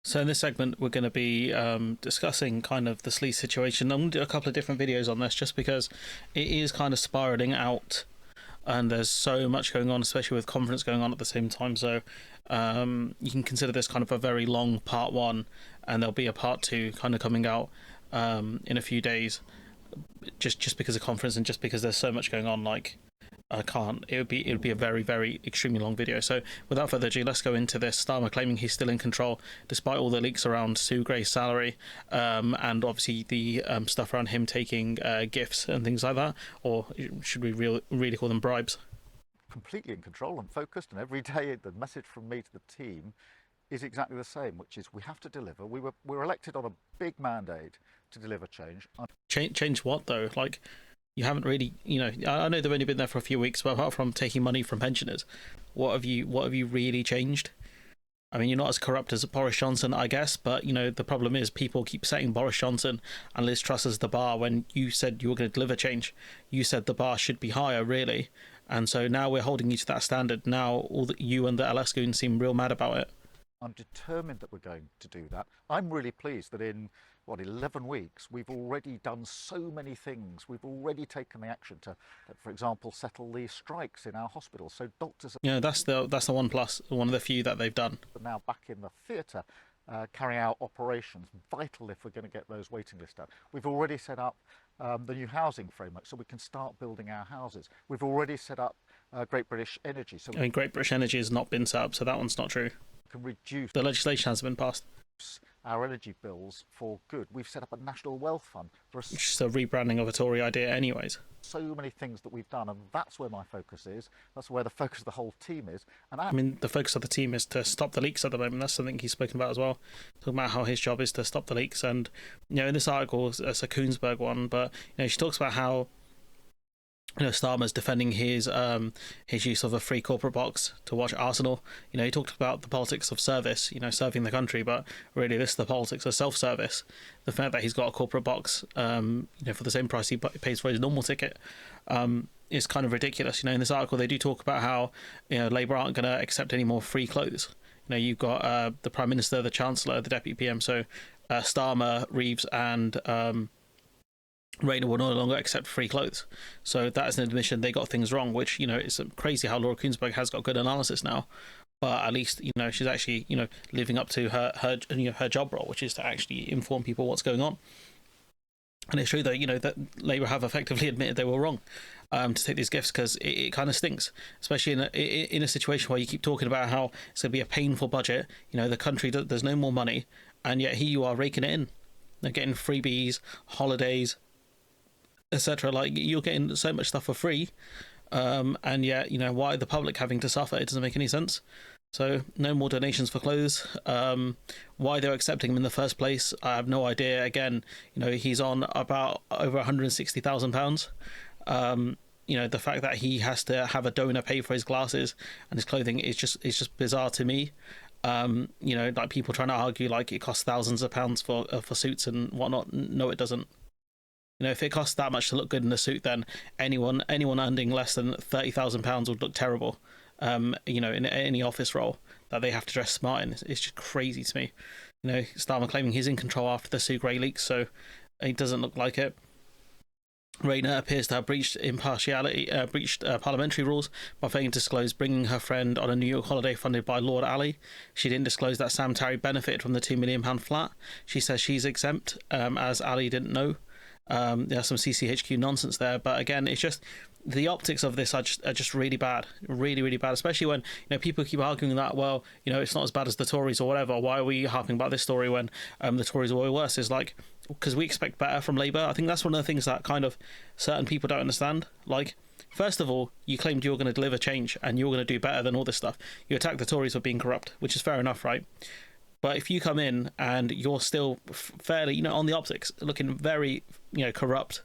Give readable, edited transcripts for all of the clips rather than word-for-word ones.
So in this segment, we're going to be discussing kind of the Sleaze situation. I'm going to do a couple of different videos on this just because it is kind of spiraling out, and there's so much going on, especially with conference going on at the same time. So you can consider this kind of a very long part one, and there'll be a part two kind of coming out in a few days, just because of conference and just because there's so much going on. Like I can't. It would be a very, very extremely long video. So without further ado, let's go into this. Starmer claiming he's still in control despite all the leaks around Sue Gray's salary, and obviously the stuff around him taking gifts and things like that, or should we really call them bribes? Completely in control and focused, and every day the message from me to the team is exactly the same, which is we have to deliver. We were elected on a big mandate to deliver change. Change what though? Like, you haven't really, I know they've only been there for a few weeks, but apart from taking money from pensioners, what have you really changed? I mean, you're not as corrupt as Boris Johnson, I guess, but the problem is people keep setting Boris Johnson and Liz Truss as the bar when you said you were going to deliver change. You said the bar should be higher, really, and so now we're holding you to that standard. Now you and the LS goons seem real mad about it. I'm determined that we're going to do that. I'm really pleased that in 11 weeks we've already done so many things. We've already taken the action to, for example, settle the strikes in our hospitals. So doctors that's the one plus, one of the few that they've done. Are now back in the theatre, carrying out operations, vital if we're going to get those waiting lists down. We've already set up the new housing framework so we can start building our houses. We've already set up Great British Energy. So Great British Energy has not been set up, so that one's not true. Can reduce the legislation hasn't been passed. Our energy bills for good. We've set up a national wealth fund for It's just a rebranding of a Tory idea, anyways. So many things that we've done, and that's where my focus is. That's where the focus of the whole team is. And I mean, the focus of the team is to stop the leaks at the moment. That's something he's spoken about as well. Talking about how his job is to stop the leaks, and in this article, it's a Koonsberg one, but she talks about how Starmer's defending his use of a free corporate box to watch Arsenal. He talked about the politics of service, serving the country, but really this is the politics of self-service. The fact that he's got a corporate box, for the same price he pays for his normal ticket, is kind of ridiculous. In this article they do talk about how Labour aren't going to accept any more free clothes. You've got the Prime Minister, the Chancellor, the Deputy PM, so Starmer, Reeves, and Rayner will no longer accept free clothes. So that is an admission they got things wrong, which, it's crazy how Laura Koonsberg has got good analysis now. But at least, she's actually, living up to her job role, which is to actually inform people what's going on. And it's true that, that Labour have effectively admitted they were wrong to take these gifts, because it kind of stinks, especially in a situation where you keep talking about how it's going to be a painful budget. The country, there's no more money, and yet here you are raking it in. They're getting freebies, holidays, etc. Like, you're getting so much stuff for free, and yet why the public having to suffer? It doesn't make any sense. So no more donations for clothes. Why they're accepting him in the first place, I have no idea. Again, he's on about over £160,000. The fact that he has to have a donor pay for his glasses and his clothing is just bizarre to me. Like people trying to argue like it costs thousands of pounds for suits and whatnot. No, it doesn't. If it costs that much to look good in a suit, then anyone earning less than £30,000 would look terrible. In any office role that they have to dress smart in. It's just crazy to me. Starmer claiming he's in control after the Sue Gray leaks, so it doesn't look like it. Rayner appears to have breached parliamentary rules by failing to disclose bringing her friend on a New York holiday funded by Lord Ali. She didn't disclose that Sam Tarry benefited from the £2 million flat. She says she's exempt, as Ali didn't know. There's some CCHQ nonsense there, but again, it's just the optics of this are just really bad, really, really bad, especially when people keep arguing that, well, it's not as bad as the Tories or whatever. Why are we harping about this story when the Tories are way worse? Is like, because we expect better from Labour. I think that's one of the things that kind of certain people don't understand. Like, first of all, you claimed you were going to deliver change and you were going to do better than all this stuff. You attacked the Tories for being corrupt, which is fair enough, right? But if you come in and you're still fairly, on the optics, looking very, corrupt,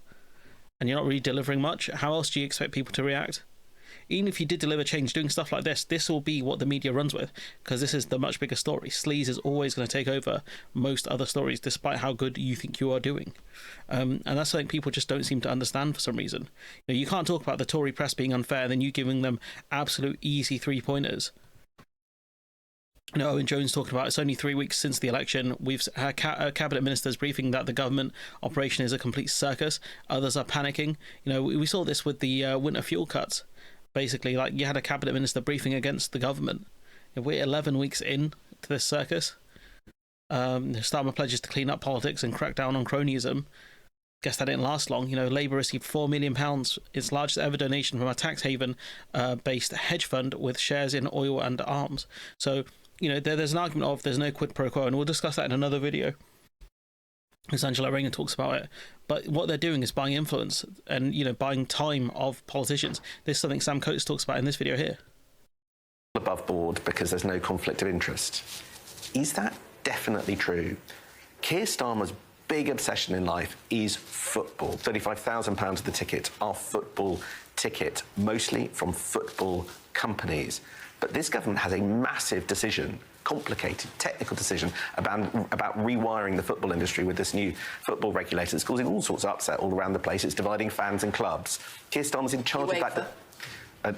and you're not really delivering much, how else do you expect people to react? Even if you did deliver change, doing stuff like this will be what the media runs with, because this is the much bigger story. Sleaze is always going to take over most other stories, despite how good you think you are doing. And that's something people just don't seem to understand for some reason. You can't talk about the Tory press being unfair, then you giving them absolute easy 3-pointers. Owen Jones talking about it's only 3 weeks since the election. We've had cabinet ministers briefing that the government operation is a complete circus. Others are panicking. We saw this with the winter fuel cuts. Basically, like, you had a cabinet minister briefing against the government. We're 11 weeks in to this circus. Starmer pledges to clean up politics and crack down on cronyism. Guess that didn't last long. Labour received £4 million, its largest ever donation from a tax haven based hedge fund with shares in oil and arms. So, there's an argument of there's no quid pro quo, and we'll discuss that in another video, because Angela Rayner talks about it. But what they're doing is buying influence and, buying time of politicians. This is something Sam Coates talks about in this video here. Above board because there's no conflict of interest. Is that definitely true? Keir Starmer's big obsession in life is football. £35,000 of the ticket are football ticket, mostly from football companies. But this government has a massive decision, complicated technical decision about rewiring the football industry with this new football regulator. It's causing all sorts of upset all around the place. It's dividing fans and clubs. Keir Starmer's in charge of that.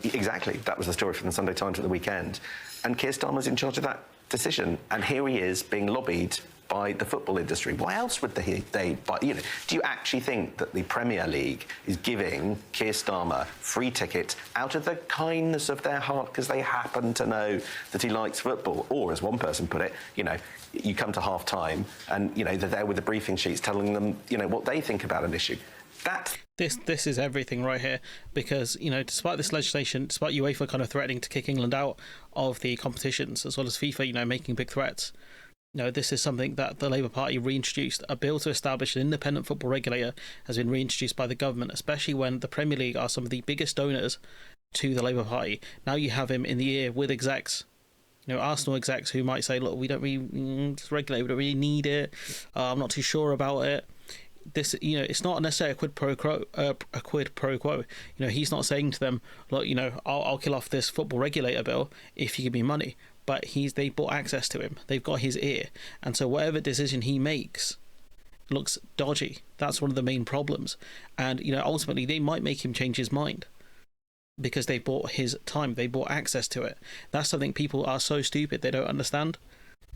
Exactly. That was the story from the Sunday Times at the weekend. And Keir Starmer's in charge of that decision. And here he is being lobbied by the football industry. Why else would they buy? Do you actually think that the Premier League is giving Keir Starmer free tickets out of the kindness of their heart because they happen to know that he likes football? Or, as one person put it, you come to half-time and, they're there with the briefing sheets telling them, what they think about an issue. This is everything right here, because despite this legislation, despite UEFA kind of threatening to kick England out of the competitions, as well as FIFA making big threats, this is something that the Labour Party reintroduced. A bill to establish an independent football regulator has been reintroduced by the government, especially when the Premier League are some of the biggest donors to the Labour Party. Now you have him in the ear with execs, Arsenal execs who might say, look, we don't really regulate, we don't really need it, I'm not too sure about it. This, it's not necessarily a quid pro quo. He's not saying to them, look, I'll kill off this football regulator bill if you give me money. But they bought access to him. They've got his ear, and so whatever decision he makes looks dodgy. That's one of the main problems. And ultimately, they might make him change his mind because they bought his time. They bought access to it. That's something people are so stupid they don't understand.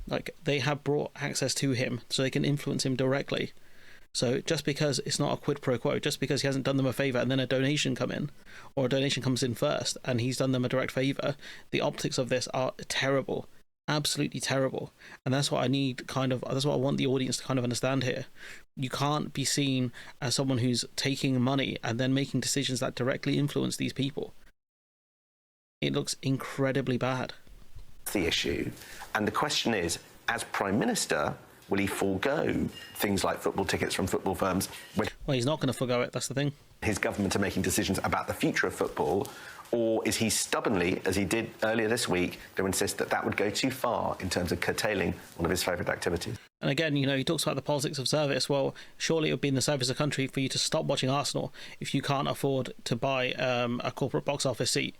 Like, they have brought access to him so they can influence him directly. So just because it's not a quid pro quo, just because he hasn't done them a favour and then a donation comes in first and he's done them a direct favour, the optics of this are terrible, absolutely terrible. And that's what that's what I want the audience to kind of understand here. You can't be seen as someone who's taking money and then making decisions that directly influence these people. It looks incredibly bad. The issue, and the question is, as Prime Minister, will he forego things like football tickets from football firms? Well, he's not going to forego it, that's the thing. His government are making decisions about the future of football, or is he stubbornly, as he did earlier this week, to insist that would go too far in terms of curtailing one of his favourite activities? And again, he talks about the politics of service. Well, surely it would be in the service of the country for you to stop watching Arsenal if you can't afford to buy a corporate box office seat.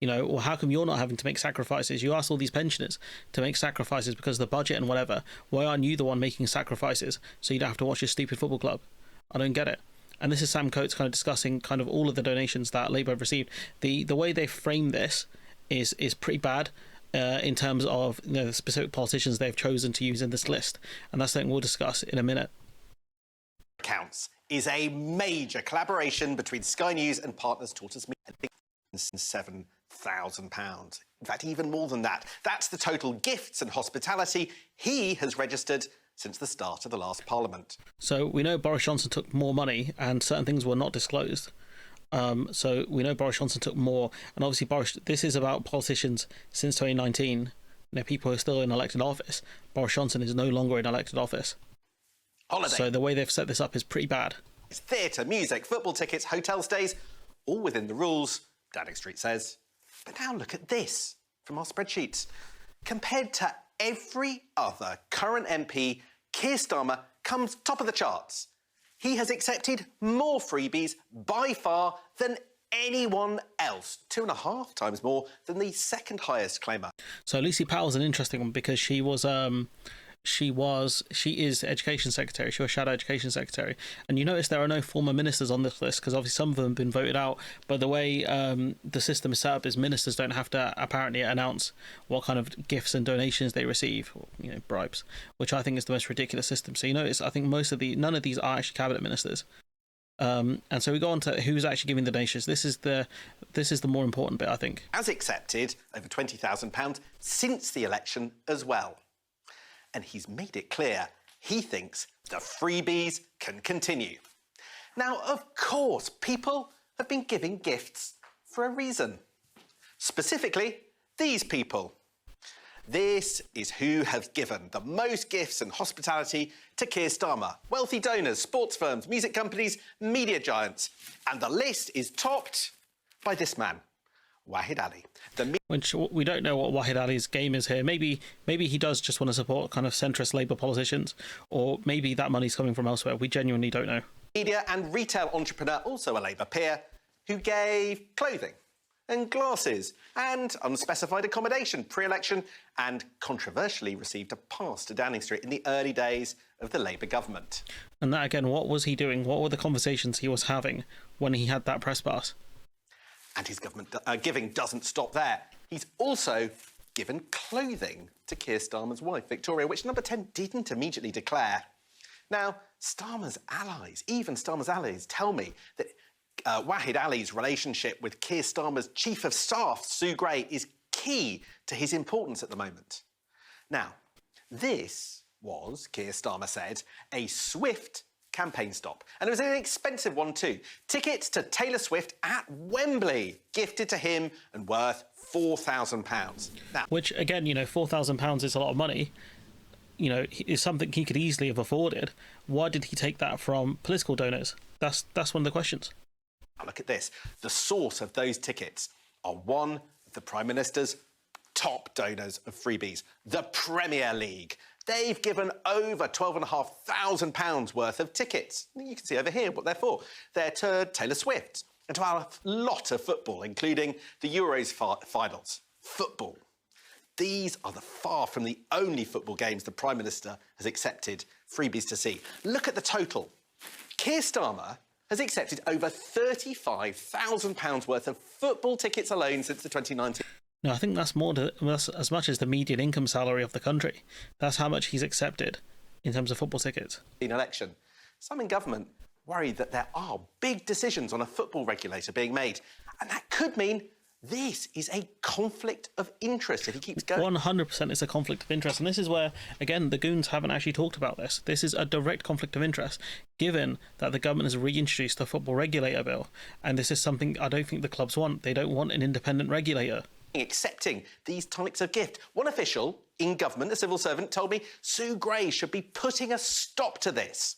Or how come you're not having to make sacrifices? You ask all these pensioners to make sacrifices because of the budget and whatever. Why aren't you the one making sacrifices so you don't have to watch your stupid football club? I don't get it. And this is Sam Coates kind of discussing kind of all of the donations that Labour have received. The way they frame this is pretty bad in terms of the specific politicians they've chosen to use in this list. And that's something we'll discuss in a minute. Counts is a major collaboration between Sky News and Partners Tortoise Media. £7,000. In fact, even more than that. That's the total gifts and hospitality he has registered since the start of the last Parliament. So we know Boris Johnson took more money and certain things were not disclosed. So we know Boris Johnson took more. And obviously, this is about politicians since 2019. People who are still in elected office. Boris Johnson is no longer in elected office. Holiday. So the way they've set this up is pretty bad. It's theatre, music, football tickets, hotel stays, all within the rules, Downing Street says. But now look at this from our spreadsheets. Compared to every other current MP, Keir Starmer comes top of the charts. He has accepted more freebies by far than anyone else, 2.5 times more than the second highest claimer. So Lucy Powell's an interesting one because she was she is education secretary. She was shadow education secretary, and you notice there are no former ministers on this list because obviously some of them have been voted out. But the way the system is set up is ministers don't have to apparently announce what kind of gifts and donations they receive, or, bribes, which I think is the most ridiculous system. So you notice I think none of these are actually cabinet ministers. And so we go on to who's actually giving the donations. This is the more important bit, I think. Has accepted over £20,000 since the election as well. And he's made it clear he thinks the freebies can continue. Now, of course, people have been giving gifts for a reason. Specifically, these people. This is who have given the most gifts and hospitality to Keir Starmer. Wealthy donors, sports firms, music companies, media giants. And the list is topped by this man, Waheed Ali. Which we don't know what Waheed Ali's game is here. Maybe he does just want to support kind of centrist Labour politicians, or maybe that money's coming from elsewhere. We genuinely don't know. Media and retail entrepreneur, also a Labour peer, who gave clothing and glasses and unspecified accommodation pre-election, and controversially received a pass to Downing Street in the early days of the Labour government. And that, again, what was he doing? What were the conversations he was having when he had that press pass? And his government giving doesn't stop there. He's also given clothing to Keir Starmer's wife, Victoria, which Number 10 didn't immediately declare. Now, Starmer's allies tell me that Waheed Ali's relationship with Keir Starmer's Chief of Staff, Sue Gray, is key to his importance at the moment. Now, this was, Keir Starmer said, a swift campaign stop. And it was an expensive one too. Tickets to Taylor Swift at Wembley, gifted to him and worth £4,000. Now, which, again, £4,000 is a lot of money. Is something he could easily have afforded. Why did he take that from political donors? That's one of the questions. Now look at this. The source of those tickets are one of the Prime Minister's top donors of freebies, the Premier League. They've given over £12,500 worth of tickets. You can see over here what they're for. They're to Taylor Swift and to a lot of football, including the Euros finals. Football. These are far from the only football games the Prime Minister has accepted freebies to see. Look at the total. Keir Starmer has accepted over £35,000 worth of football tickets alone since the 2019... No, I think that's as much as the median income salary of the country. That's how much he's accepted in terms of football tickets. ...election. Some in government worry that there are big decisions on a football regulator being made, and that could mean this is a conflict of interest if he keeps going. 100% it's a conflict of interest, and this is where, again, the goons haven't actually talked about this. This is a direct conflict of interest, given that the government has reintroduced the football regulator bill, and this is something I don't think the clubs want. They don't want an independent regulator. Accepting these types of gift. One official in government, a civil servant, told me Sue Gray should be putting a stop to this.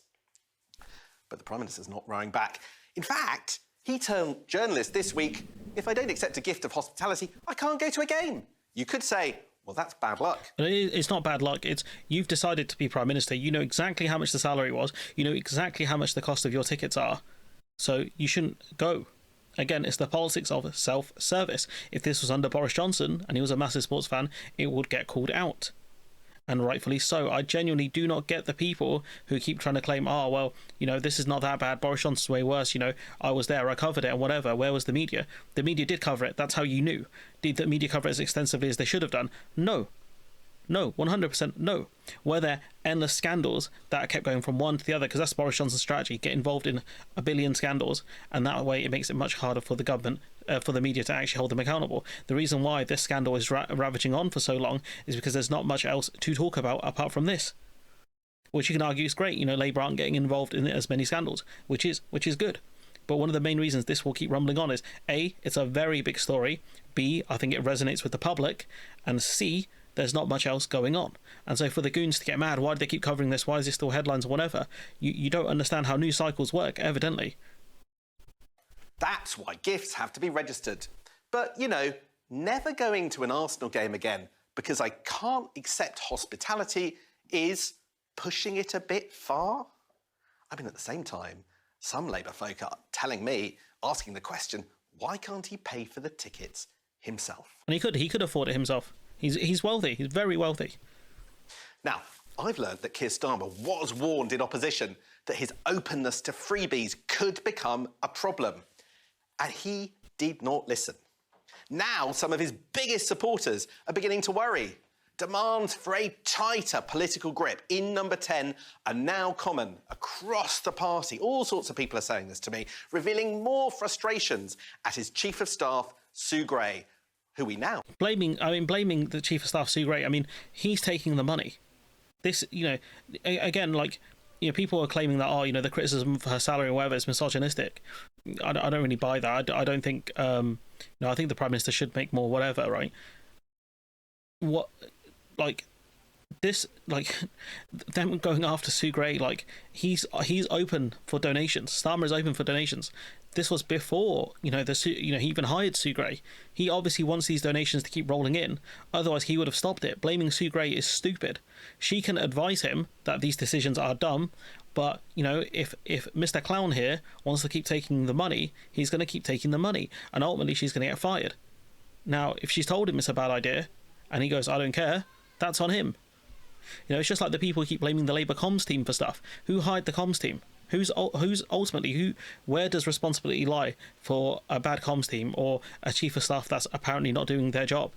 But the Prime Minister's not rowing back. In fact, he told journalists this week, if I don't accept a gift of hospitality, I can't go to a game. You could say, well, that's bad luck. It's not bad luck. It's you've decided to be Prime Minister. You know exactly how much the salary was. You know exactly how much the cost of your tickets are. So you shouldn't go. Again, it's the politics of self-service. If this was under Boris Johnson and he was a massive sports fan, it would get called out. And rightfully so. I genuinely do not get the people who keep trying to claim, this is not that bad. Boris Johnson's way worse. I was there, I covered it and whatever. Where was the media? The media did cover it. That's how you knew. Did the media cover it as extensively as they should have done? No. No, 100% no. Were there endless scandals that kept going from one to the other? Because that's Boris Johnson's strategy. Get involved in a billion scandals, and that way it makes it much harder for the government, for the media to actually hold them accountable. The reason why this scandal is ravaging on for so long is because there's not much else to talk about apart from this. Which you can argue is great. Labour aren't getting involved in as many scandals, which is good. But one of the main reasons this will keep rumbling on is A, it's a very big story. B, I think it resonates with the public. And C, there's not much else going on. And so for the goons to get mad, why do they keep covering this? Why is this still headlines or whatever? You don't understand how news cycles work, evidently. That's why gifts have to be registered. But, never going to an Arsenal game again because I can't accept hospitality is pushing it a bit far. I mean, at the same time, some Labour folk are telling me, asking the question, why can't he pay for the tickets himself? And he could afford it himself. He's wealthy. He's very wealthy. Now, I've learned that Keir Starmer was warned in opposition that his openness to freebies could become a problem. And he did not listen. Now, some of his biggest supporters are beginning to worry. Demands for a tighter political grip in number 10 are now common across the party. All sorts of people are saying this to me, revealing more frustrations at his Chief of Staff, Sue Gray, who we now... Blaming the Chief of Staff, Sue Gray, I mean, he's taking the money. This, again, people are claiming that, the criticism for her salary or whatever is misogynistic. I don't really buy that. I don't think, I think the Prime Minister should make more, whatever, right? Them going after Sue Gray, he's open for donations. Starmer is open for donations. This was before, he even hired Sue Gray. He obviously wants these donations to keep rolling in. Otherwise, he would have stopped it. Blaming Sue Gray is stupid. She can advise him that these decisions are dumb, but, if Mr. Clown here wants to keep taking the money, he's going to keep taking the money, and ultimately she's going to get fired. Now, if she's told him it's a bad idea, and he goes, I don't care, that's on him. It's just like the people who keep blaming the Labour comms team for stuff. Who hired the comms team? Who's ultimately, where does responsibility lie for a bad comms team or a chief of staff that's apparently not doing their job?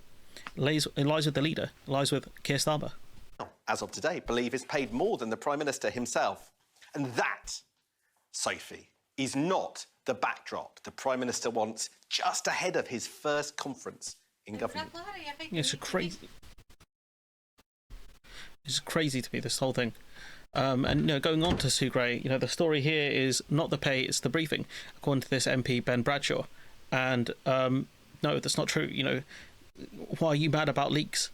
It lies with the leader. It lies with Keir Starmer. As of today, believe is paid more than the Prime Minister himself. And that, Sophie, is not the backdrop the Prime Minister wants just ahead of his first conference in government. It's crazy to me, this whole thing. And going on to Sue Gray, the story here is not the pay, it's the briefing, according to this MP Ben Bradshaw. And no, that's not true. Why are you mad about leaks?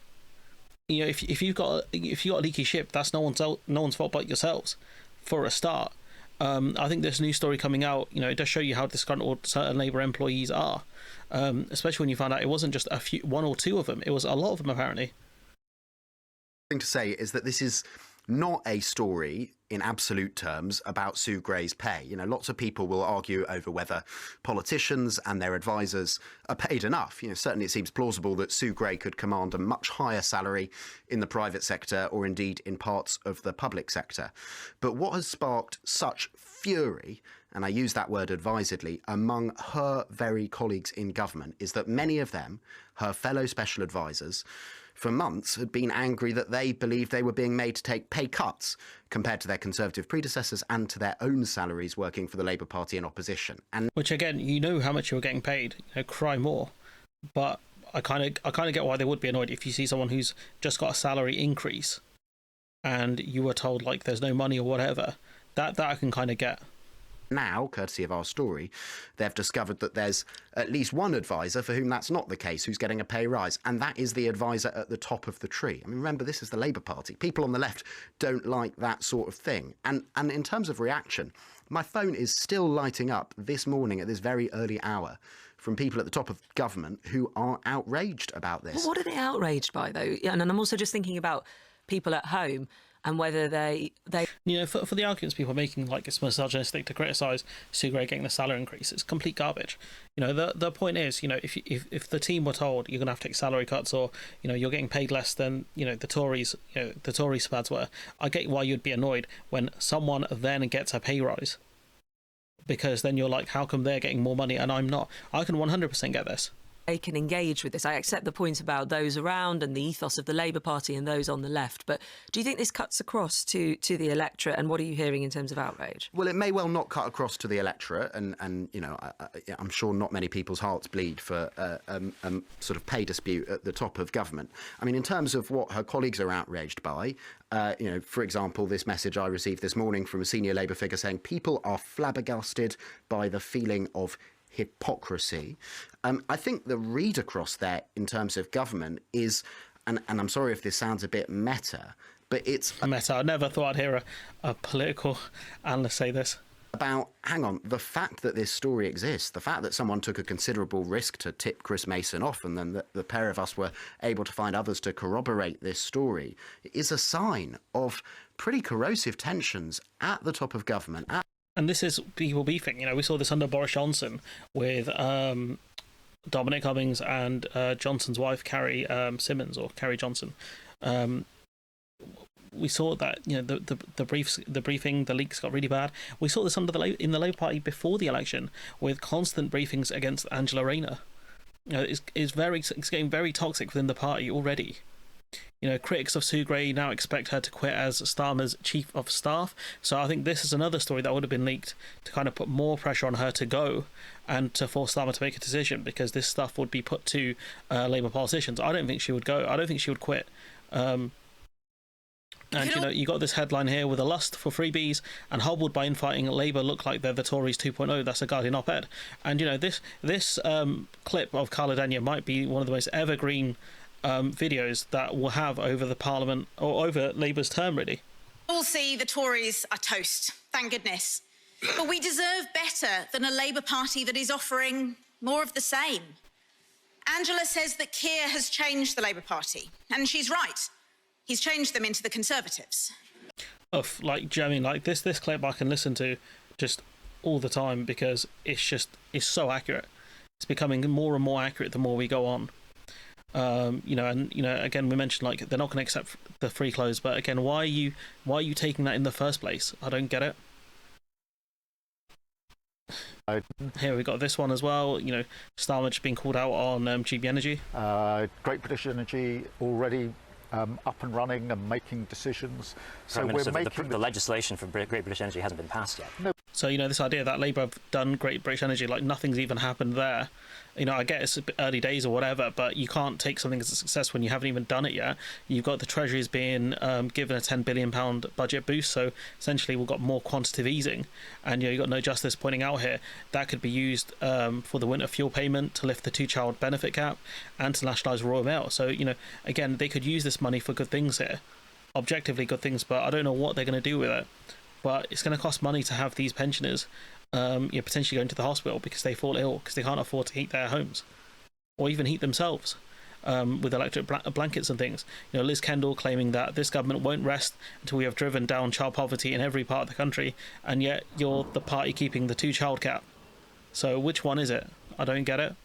If you've got a leaky ship, that's no one's fault but yourselves, for a start. I think this new story coming out, it does show you how disgruntled certain Labour employees are, especially when you find out it wasn't just one or two of them, it was a lot of them apparently. Thing to say is that this is not a story in absolute terms about Sue Gray's pay. Lots of people will argue over whether politicians and their advisors are paid enough. Certainly it seems plausible that Sue Gray could command a much higher salary in the private sector or indeed in parts of the public sector. But what has sparked such fury, and I use that word advisedly, among her very colleagues in government is that many of them, her fellow special advisors, for months had been angry that they believed they were being made to take pay cuts compared to their Conservative predecessors and to their own salaries working for the Labour Party in opposition. And which again, how much you were getting paid, cry more. But I kind of get why they would be annoyed if you see someone who's just got a salary increase and you were told there's no money or whatever. That I can kind of get. Now, courtesy of our story, they've discovered that there's at least one advisor for whom that's not the case, who's getting a pay rise, and that is the advisor at the top of the tree. I mean, remember, this is the Labour Party. People on the left don't like that sort of thing. And in terms of reaction, my phone is still lighting up this morning at this very early hour from people at the top of government who are outraged about this. Well, what are they outraged by, though? And I'm also just thinking about people at home and whether they for the arguments people are making, it's misogynistic to criticise Sue Gray getting the salary increase, it's complete garbage. The point is, if the team were told you're going to have to take salary cuts or you're getting paid less than the Tories spads were, I get why you'd be annoyed when someone then gets a pay rise, because then you're like, how come they're getting more money and I'm not? I can 100% get this. They can engage with this. I accept the point about those around and the ethos of the Labour Party and those on the left, but do you think this cuts across to the electorate, and what are you hearing in terms of outrage? Well, it may well not cut across to the electorate, and I'm sure not many people's hearts bleed for sort of pay dispute at the top of government. I mean, in terms of what her colleagues are outraged by, for example, this message I received this morning from a senior Labour figure saying people are flabbergasted by the feeling of hypocrisy. I think the read across there in terms of government is, and I'm sorry if this sounds a bit meta, but it's meta. I never thought I'd hear a political analyst say this. About, hang on, the fact that this story exists, the fact that someone took a considerable risk to tip Chris Mason off, and then the pair of us were able to find others to corroborate this story, is a sign of pretty corrosive tensions at the top of government. And this is people beefing. We saw this under Boris Johnson with Dominic Cummings and Johnson's wife, Carrie Simmons, or Carrie Johnson. we saw that the briefing, the leaks got really bad. We saw this in the Labour Party before the election with constant briefings against Angela Rayner. It's getting very toxic within the party already. Critics of Sue Gray now expect her to quit as Starmer's chief of staff. So I think this is another story that would have been leaked to kind of put more pressure on her to go and to force Starmer to make a decision, because this stuff would be put to Labour politicians. I don't think she would go. I don't think she would quit. And you got this headline here: with a lust for freebies and hobbled by infighting, Labour look like they're the Tories 2.0. That's a Guardian op-ed. And this clip of Carla Denyer might be one of the most evergreen videos that we'll have over the Parliament or over Labour's term, really. All see the Tories are toast, thank goodness. But we deserve better than a Labour Party that is offering more of the same. Angela says that Keir has changed the Labour Party, and she's right. He's changed them into the Conservatives. This clip I can listen to just all the time, because it's so accurate. It's becoming more and more accurate the more we go on. Again, we mentioned they're not going to accept the free clothes, but again, why are you taking that in the first place? I don't get it. Here we got this one as well. Starmer just being called out on GB Energy. Great British Energy already up and running and making decisions. So we're making the legislation for Great British Energy hasn't been passed yet. No. So this idea that Labour have done Great British Energy, nothing's even happened there. I get it's early days or whatever, but you can't take something as a success when you haven't even done it yet. You've got the Treasury's being given a £10 billion budget boost, so essentially we've got more quantitative easing, and you've got No Justice pointing out here that could be used for the winter fuel payment, to lift the 2-child benefit cap, and to nationalise Royal Mail. So again, they could use this money for good things here, objectively good things, but I don't know what they're going to do with it. But it's going to cost money to have these pensioners potentially going to the hospital because they fall ill, because they can't afford to heat their homes or even heat themselves with electric blankets and things. Liz Kendall claiming that this government won't rest until we have driven down child poverty in every part of the country, and yet you're the party keeping the 2-child cap. So which one is it? I don't get it.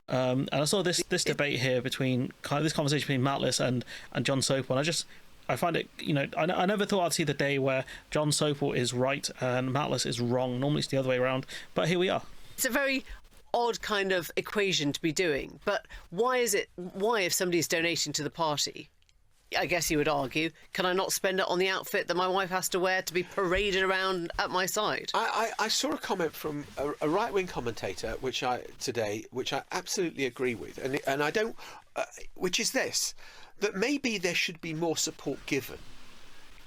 And I saw this debate here between this conversation between Matlis and John Sopel, and I find it, I never thought I'd see the day where John Sopel is right and Matlis is wrong. Normally it's the other way around, but here we are. It's a very odd kind of equation to be doing, but why, if somebody's donating to the party, I guess you would argue, can I not spend it on the outfit that my wife has to wear to be paraded around at my side? I saw a comment from a right-wing commentator, which I absolutely agree with, and I don't, which is this: that maybe there should be more support given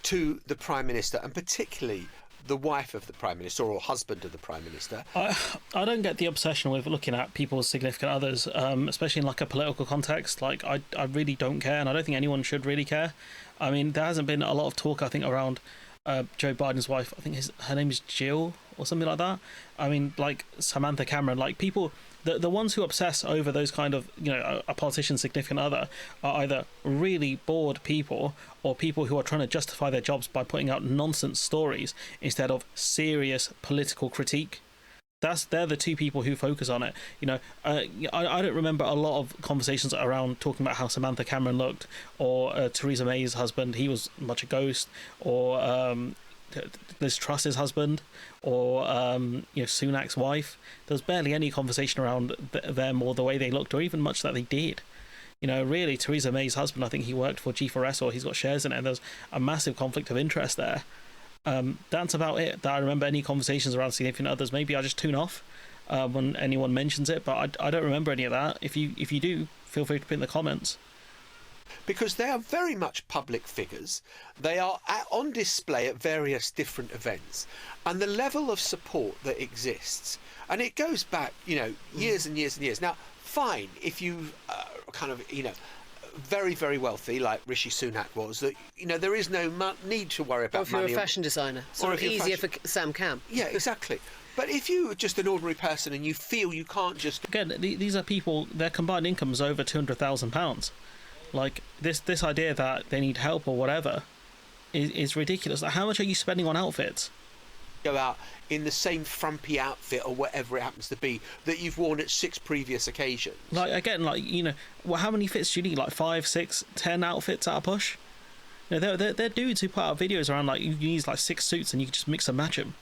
to the Prime Minister, and particularly the wife of the Prime Minister or husband of the Prime Minister. I don't get the obsession with looking at people's significant others, especially in a political context. I really don't care, and I don't think anyone should really care. I mean, there hasn't been a lot of talk, I think, around Joe Biden's wife. I think her name is Jill or something like that. I mean, Samantha Cameron, people... The ones who obsess over those kind of, a politician's significant other are either really bored people or people who are trying to justify their jobs by putting out nonsense stories instead of serious political critique. They're the two people who focus on it. I don't remember a lot of conversations around talking about how Samantha Cameron looked, or Theresa May's husband, he was much a ghost, or Liz Truss's husband, or Sunak's wife. There's barely any conversation around them or the way they looked, or even much that they did. Really, Theresa May's husband, I think he worked for G4S, or he's got shares in it, and there's a massive conflict of interest there. That's about it that I remember any conversations around significant others. Maybe I just tune off when anyone mentions it, but I don't remember any of that. If you do, feel free to put in the comments. Because they are very much public figures. They are on display at various different events, and the level of support that exists, and it goes back, years and years and years. Now, fine, if you very, very wealthy, like Rishi Sunak was, that there is no need to worry about money. Or if you're a fashion designer, sort of easier for Sam Cam. Yeah, exactly. But if you're just an ordinary person and you feel you can't just... Again, these are people, their combined income is over £200,000. This idea that they need help or whatever is ridiculous. How much are you spending on outfits? Go out in the same frumpy outfit or whatever it happens to be that you've worn at 6 previous occasions. How many fits do you need? 5, 6, 10 outfits at a push? You know, they're dudes who put out videos around like you use like 6 suits and you can just mix and match them.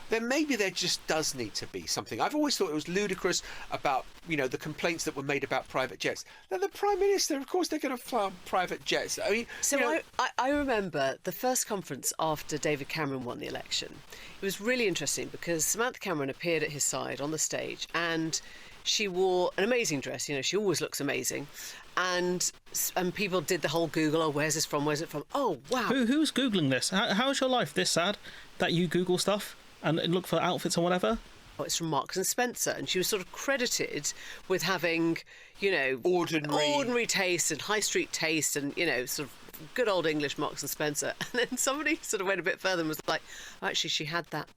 Then maybe there just does need to be something. I've always thought it was ludicrous about, the complaints that were made about private jets. Now, the Prime Minister, of course, they're going to fly on private jets. I mean, so I remember the first conference after David Cameron won the election. It was really interesting because Samantha Cameron appeared at his side on the stage and she wore an amazing dress. She always looks amazing. And people did the whole Google, oh, where's this from? Where's it from? Oh, wow. Who's Googling this? How's your life this sad that you Google stuff and look for outfits and whatever? Oh, it's from Marks and Spencer, and she was sort of credited with having, ordinary taste and high street taste and, sort of good old English Marks and Spencer. And then somebody sort of went a bit further and was like, actually, she had that,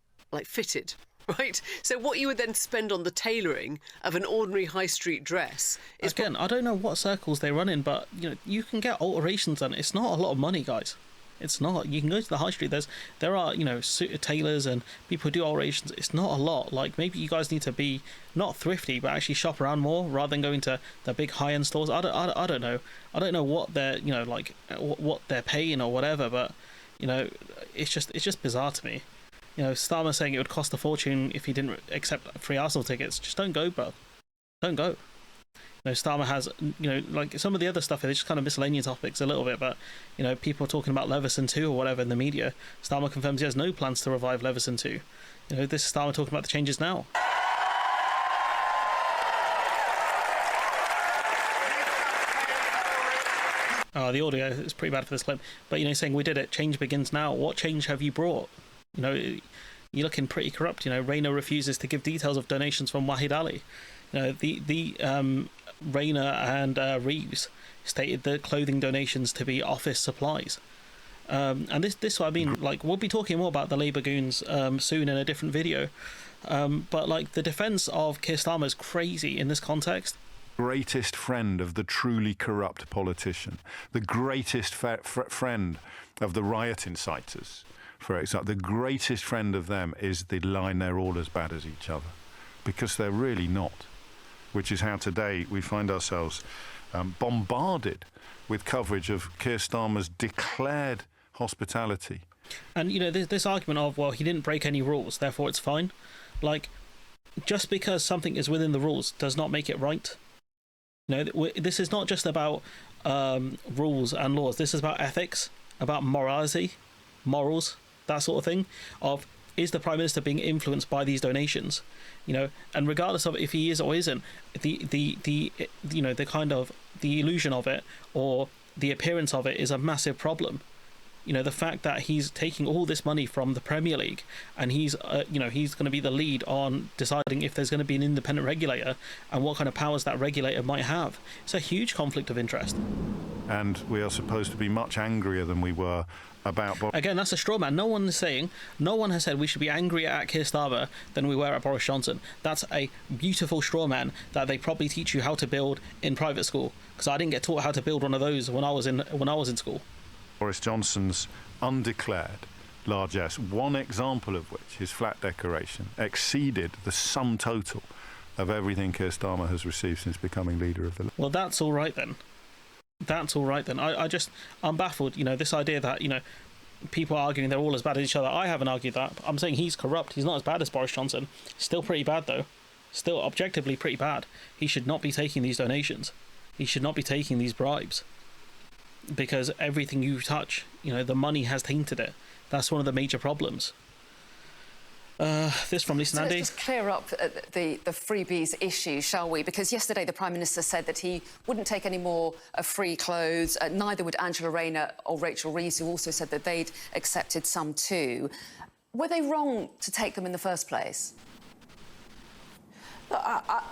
fitted. Right, so what you would then spend on the tailoring of an ordinary high street dress is again. I don't know what circles they run in, but you can get alterations done. It's not a lot of money, guys. It's not. You can go to the high street. There are tailors and people who do alterations. It's not a lot. Like maybe you guys need to be not thrifty, but actually shop around more rather than going to the big high end stores. I don't know. I don't know what they're what they're paying or whatever, but it's just bizarre to me. Starmer saying it would cost a fortune if he didn't accept free Arsenal tickets. Just don't go, bro. Don't go. Starmer has, like some of the other stuff, it's just kind of miscellaneous topics a little bit, but, people are talking about Leveson 2 or whatever in the media. Starmer confirms he has no plans to revive Leveson 2. This is Starmer talking about the changes now. The audio is pretty bad for this clip, but, saying we did it, change begins now. What change have you brought? You're looking pretty corrupt. Rayner refuses to give details of donations from Waheed Ali. Rayner and Reeves stated the clothing donations to be office supplies. And this what I mean. Like we'll be talking more about the Labour goons soon in a different video. But like the defence of Keir Starmer is crazy in this context. Greatest friend of the truly corrupt politician, the greatest friend of the riot inciters. For example, the greatest friend of them is the line they're all as bad as each other, because they're really not, which is how today we find ourselves bombarded with coverage of Keir Starmer's declared hospitality. And, this argument of, well, he didn't break any rules, therefore it's fine. Like, just because something is within the rules does not make it right. This is not just about rules and laws. This is about ethics, about morality, morals, that sort of thing, of is the Prime Minister being influenced by these donations, and regardless of if he is or isn't, the kind of the illusion of it or the appearance of it is a massive problem. The fact that he's taking all this money from the Premier League and he's he's going to be the lead on deciding if there's going to be an independent regulator and what kind of powers that regulator might have. It's a huge conflict of interest. And we are supposed to be much angrier than we were about... Again, that's a straw man. No one has said we should be angrier at Keir Starmer than we were at Boris Johnson. That's a beautiful straw man that they probably teach you how to build in private school, because I didn't get taught how to build one of those when I was in school. Boris Johnson's undeclared largesse, one example of which, his flat decoration, exceeded the sum total of everything Keir Starmer has received since becoming leader of the... Well, that's all right then. I'm baffled, this idea that, people are arguing they're all as bad as each other. I haven't argued that. I'm saying he's corrupt. He's not as bad as Boris Johnson. Still pretty bad, though. Still objectively pretty bad. He should not be taking these donations. He should not be taking these bribes. Because everything you touch, the money has tainted it. That's one of the major problems. This from Lisa Nandy. Let's just clear up the freebies issue, shall we? Because yesterday the Prime Minister said that he wouldn't take any more free clothes. Neither would Angela Rayner or Rachel Reeves, who also said that they'd accepted some too. Were they wrong to take them in the first place?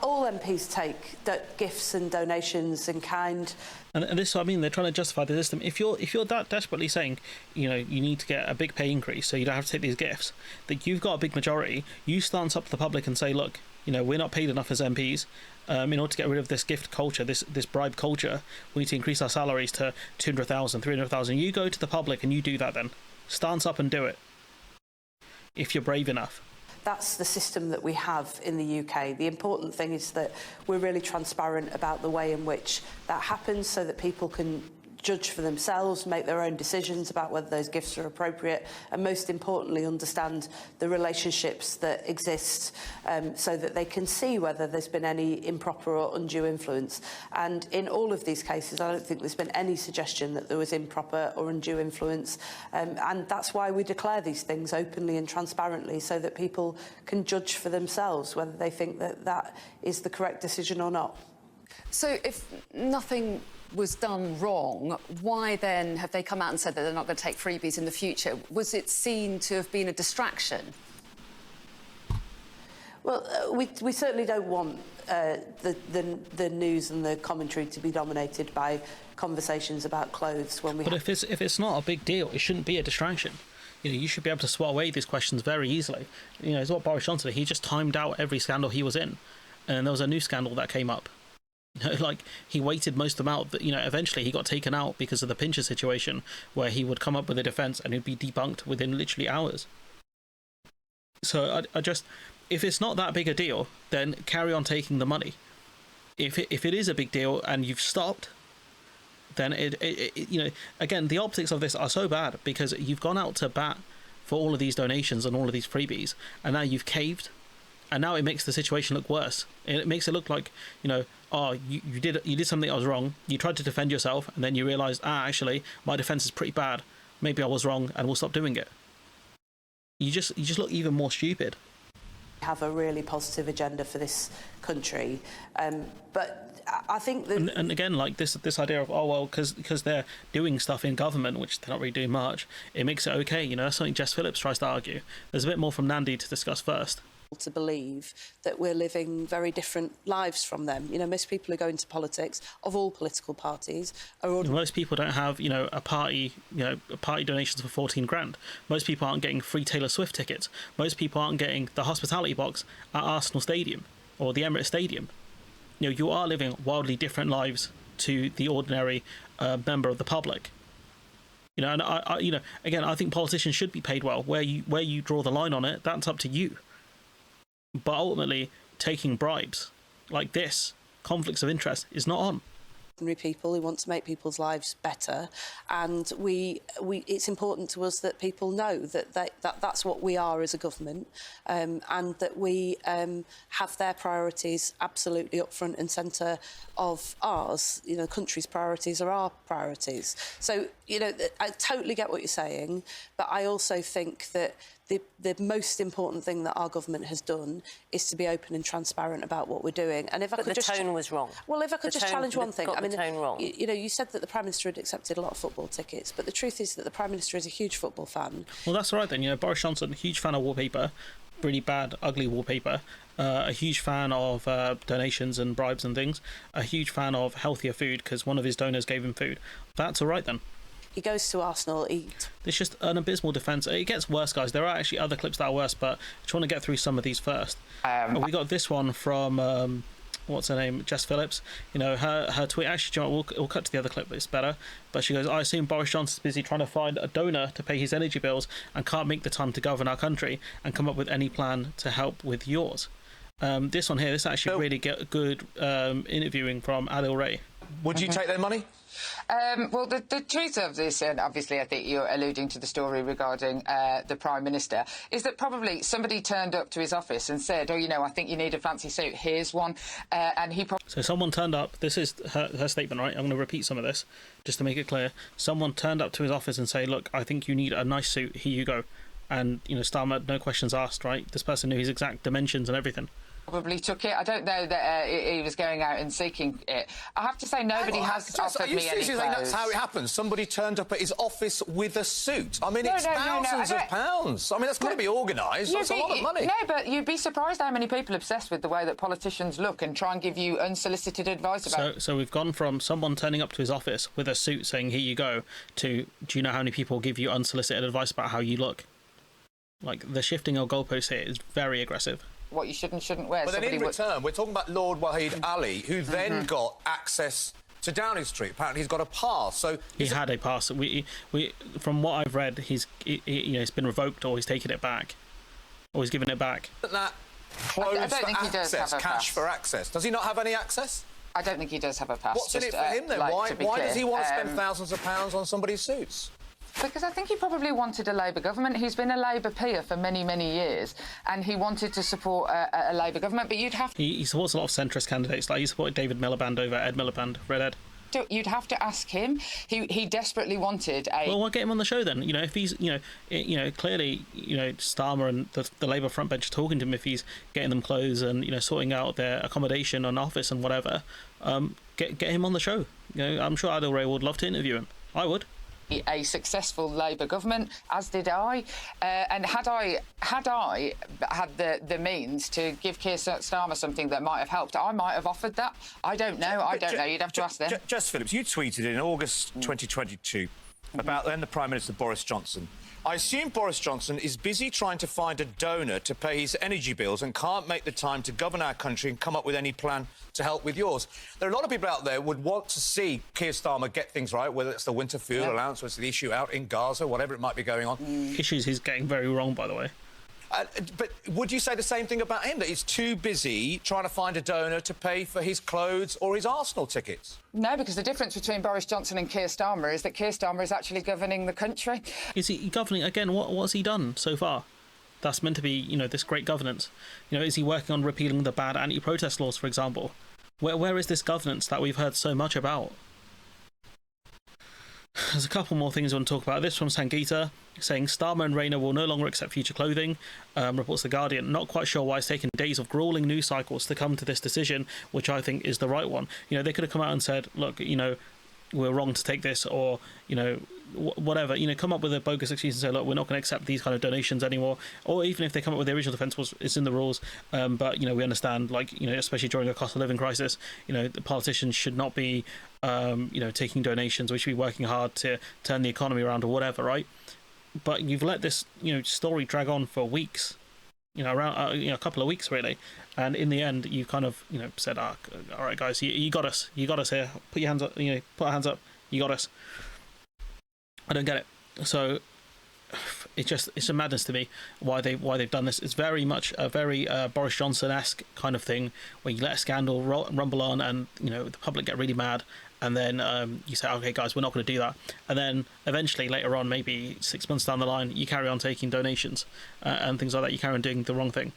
All MPs take gifts and donations in kind. And this is what I mean. They're trying to justify the system. If you're that desperately saying, you need to get a big pay increase so you don't have to take these gifts, that you've got a big majority, you stance up to the public and say, look, we're not paid enough as MPs. In order to get rid of this gift culture, this bribe culture, we need to increase our salaries to 200,000, 300,000. You go to the public and you do that then. Stance up and do it. If you're brave enough. That's the system that we have in the UK. The important thing is that we're really transparent about the way in which that happens so that people can judge for themselves, make their own decisions about whether those gifts are appropriate, and most importantly, understand the relationships that exist so that they can see whether there's been any improper or undue influence. And in all of these cases, I don't think there's been any suggestion that there was improper or undue influence. And that's why we declare these things openly and transparently, so that people can judge for themselves whether they think that that is the correct decision or not. So if nothing was done wrong, why then have they come out and said that they're not going to take freebies in the future? Was it seen to have been a distraction? Well, we certainly don't want the news and the commentary to be dominated by conversations about clothes when we. But if it's not a big deal, it shouldn't be a distraction. You know, you should be able to swat away these questions very easily. You know, it's what Boris Johnson did. He just timed out every scandal he was in, and there was a new scandal that came up. You know, like, he waited most of them out. You know, eventually he got taken out because of the Pincher situation, where he would come up with a defence and it'd be debunked within literally hours. So I just, if it's not that big a deal, then carry on taking the money. If it is a big deal and you've stopped, then it you know, again, the optics of this are so bad because you've gone out to bat for all of these donations and all of these freebies, and now you've caved, and now it makes the situation look worse. It makes it look like, you know, oh, you did something that was wrong. You tried to defend yourself, and then you realised, actually, my defence is pretty bad. Maybe I was wrong, and we'll stop doing it. You just look even more stupid. Have a really positive agenda for this country, but I think that... And again, like this idea of, oh well, because they're doing stuff in government, which they're not really doing much, it makes it okay. You know, that's something Jess Phillips tries to argue. There's a bit more from Nandi to discuss first. To believe that we're living very different lives from them. You know, most people who go into politics, of all political parties, are... Most people don't have, you know, a party donations for 14 grand. Most people aren't getting free Taylor Swift tickets. Most people aren't getting the hospitality box at Arsenal Stadium or the Emirates Stadium. You know, you are living wildly different lives to the ordinary member of the public. You know, and I you know, again, I think politicians should be paid well. Where you draw the line on it, that's up to you. But ultimately, taking bribes like this, conflicts of interest, is not on. People who want to make people's lives better, and it's important to us that people know that that's what we are as a government, and that we have their priorities absolutely up front and centre of ours. You know, the country's priorities are our priorities. So, you know, I totally get what you're saying, but I also think that the most important thing that our government has done is to be open and transparent about what we're doing. And if I could the tone was wrong. Well, if I could just challenge one thing, I mean, the tone wrong. You know, you said that the Prime Minister had accepted a lot of football tickets, but the truth is that the Prime Minister is a huge football fan. Well, that's all right then. You know, Boris Johnson, huge fan of wallpaper, really bad, ugly wallpaper. A huge fan of donations and bribes and things. A huge fan of healthier food because one of his donors gave him food. That's all right then. He goes to Arsenal, It's just an abysmal defence. It gets worse, guys. There are actually other clips that are worse, but I just want to get through some of these first. We got this one from, what's her name, Jess Phillips. You know, her tweet, actually, we'll cut to the other clip, but it's better. But she goes, I assume Boris Johnson's busy trying to find a donor to pay his energy bills and can't make the time to govern our country and come up with any plan to help with yours. This one here, this actually really get good interviewing from Adil Ray. Would you take their money? Well, the truth of this, and obviously I think you're alluding to the story regarding the Prime Minister, is that probably somebody turned up to his office and said, oh, you know, I think you need a fancy suit, here's one, and he probably... So someone turned up, this is her statement, right? I'm going to repeat some of this, just to make it clear. Someone turned up to his office and say, look, I think you need a nice suit, here you go. And, you know, Starmer, no questions asked, right? This person knew his exact dimensions and everything. Probably took it. I don't know that he was going out and seeking it. I have to say nobody has offered me any clothes. That's how it happens? Somebody turned up at his office with a suit. I mean, it's thousands of pounds. I mean, that's got to be organised. That's a lot of money. No, but you'd be surprised how many people are obsessed with the way that politicians look and try and give you unsolicited advice about... So we've gone from someone turning up to his office with a suit saying, here you go, to do you know how many people give you unsolicited advice about how you look? Like, the shifting of goalposts here is very aggressive. What you should and shouldn't wear. But then in return, we're talking about Lord Waheed Ali, who then got access to Downing Street. Apparently, he's got a pass. So he had a pass. We from what I've read, he's it's been revoked or he's taken it back, or he's given it back. That clothes for access, cash for access. Does he not have any access? I don't think he does have a past. What's in it for him then? Why does he want to spend thousands of pounds on somebody's suits? Because I think he probably wanted a Labour government. He's been a Labour peer for many, many years, and he wanted to support a Labour government. But you'd have to... He supports a lot of centrist candidates. Like he supported David Miliband over Ed Miliband, Red Ed. You'd have to ask him. He desperately wanted a... Well, why get him on the show then? You know, if he's, clearly, Starmer and the Labour front bench are talking to him. If he's getting them clothes and sorting out their accommodation and office and whatever, get him on the show. I'm sure Adil Ray would love to interview him. I would. A successful Labour government, as did I, and had I had the means to give Keir Starmer something that might have helped, I might have offered that. I don't know. I don't know. You'd have to ask them. Jess Phillips, you tweeted in August 2022 about then the Prime Minister Boris Johnson. I assume Boris Johnson is busy trying to find a donor to pay his energy bills and can't make the time to govern our country and come up with any plan to help with yours. There are a lot of people out there who would want to see Keir Starmer get things right, whether it's the winter fuel allowance, whether it's the issue out in Gaza, whatever it might be going on. Issues he's getting very wrong, by the way. But would you say the same thing about him, that he's too busy trying to find a donor to pay for his clothes or his Arsenal tickets? No, because the difference between Boris Johnson and Keir Starmer is that Keir Starmer is actually governing the country. Is he governing again? What's he done so far? That's meant to be, this great governance. Is he working on repealing the bad anti-protest laws, for example? Where is this governance that we've heard so much about? There's a couple more things I want to talk about. This from Sangeeta, saying Starmer and Rayner will no longer accept future clothing, reports The Guardian. Not quite sure why it's taken days of grueling news cycles to come to this decision, which I think is the right one. They could have come out and said, look, we're wrong to take this, or, whatever, come up with a bogus excuse and say, look, we're not going to accept these kind of donations anymore. Or even if they come up with the original defence it's in the rules, but, we understand, especially during a cost of living crisis, the politicians should not be, taking donations. We should be working hard to turn the economy around or whatever, right? But you've let this, story drag on for weeks, around, a couple of weeks, really. And in the end, you kind of, said, all right, guys, you got us here. Put your hands up, put our hands up. You got us. I don't get it. So it's a madness to me why they've done this. It's very much a very Boris Johnson-esque kind of thing, where you let a scandal rumble on and the public get really mad, and then you say, okay guys, we're not going to do that, and then eventually later on, maybe 6 months down the line, you carry on taking donations and things like that. You carry on doing the wrong thing.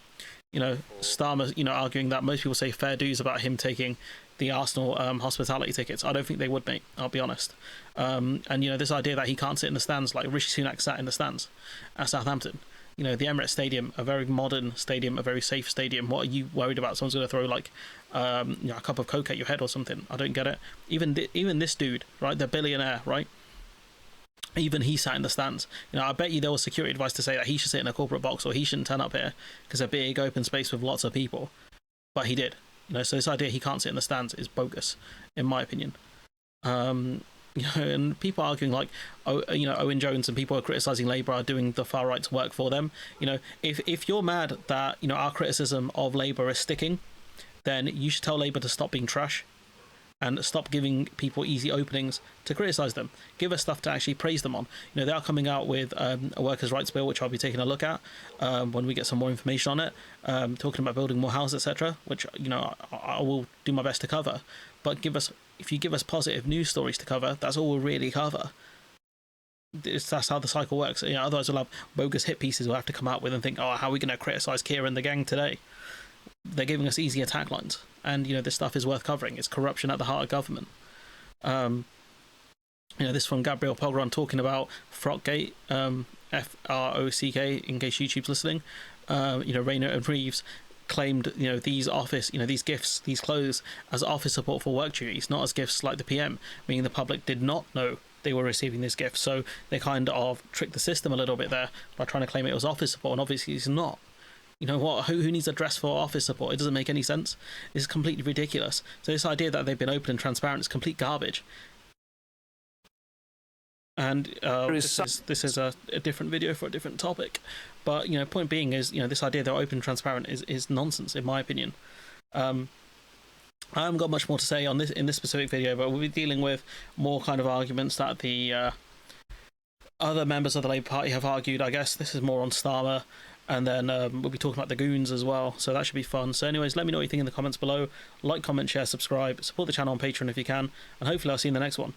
Starmer, arguing that most people say fair dues about him taking the Arsenal hospitality tickets. I don't think they would, mate. I'll be honest. And this idea that he can't sit in the stands, like Rishi Sunak sat in the stands at Southampton. The Emirates Stadium, a very modern stadium, a very safe stadium. What are you worried about? Someone's going to throw a cup of Coke at your head or something? I don't get it. Even this dude, right, the billionaire, right? Even he sat in the stands. I bet you there was security advice to say that he should sit in a corporate box or he shouldn't turn up here because a big open space with lots of people. But he did. So this idea he can't sit in the stands is bogus, in my opinion. And people arguing like, Owen Jones and people are criticising Labour are doing the far right's work for them. If you're mad that our criticism of Labour is sticking, then you should tell Labour to stop being trash and stop giving people easy openings to criticise them. Give us stuff to actually praise them on. They are coming out with a workers' rights bill, which I'll be taking a look at when we get some more information on it, talking about building more houses, etc., which, I will do my best to cover. But if you give us positive news stories to cover, that's all we'll really cover. That's how the cycle works. Otherwise we'll have bogus hit pieces we'll have to come out with and think, how are we going to criticise Keir and the gang today? They're giving us easy attack lines. And, this stuff is worth covering. It's corruption at the heart of government. This from Gabriel Pogron talking about Frockgate, F-R-O-C-K, in case YouTube's listening. Rayner and Reeves claimed, these office, these gifts, these clothes as office support for work duties, not as gifts like the PM, meaning the public did not know they were receiving this gift. So they kind of tricked the system a little bit there by trying to claim it was office support, and obviously it's not. Who needs a dress for office support? It doesn't make any sense. It's completely ridiculous. So this idea that they've been open and transparent is complete garbage. And this is a different video for a different topic. But, point being is, this idea they're open and transparent is nonsense, in my opinion. I haven't got much more to say on this in this specific video, but we'll be dealing with more kind of arguments that the other members of the Labour Party have argued. I guess this is more on Starmer and then we'll be talking about the goons as well, so that should be fun. So anyways, let me know what you think in the comments below. Like, comment, share, subscribe, support the channel on Patreon if you can, and hopefully I'll see you in the next one.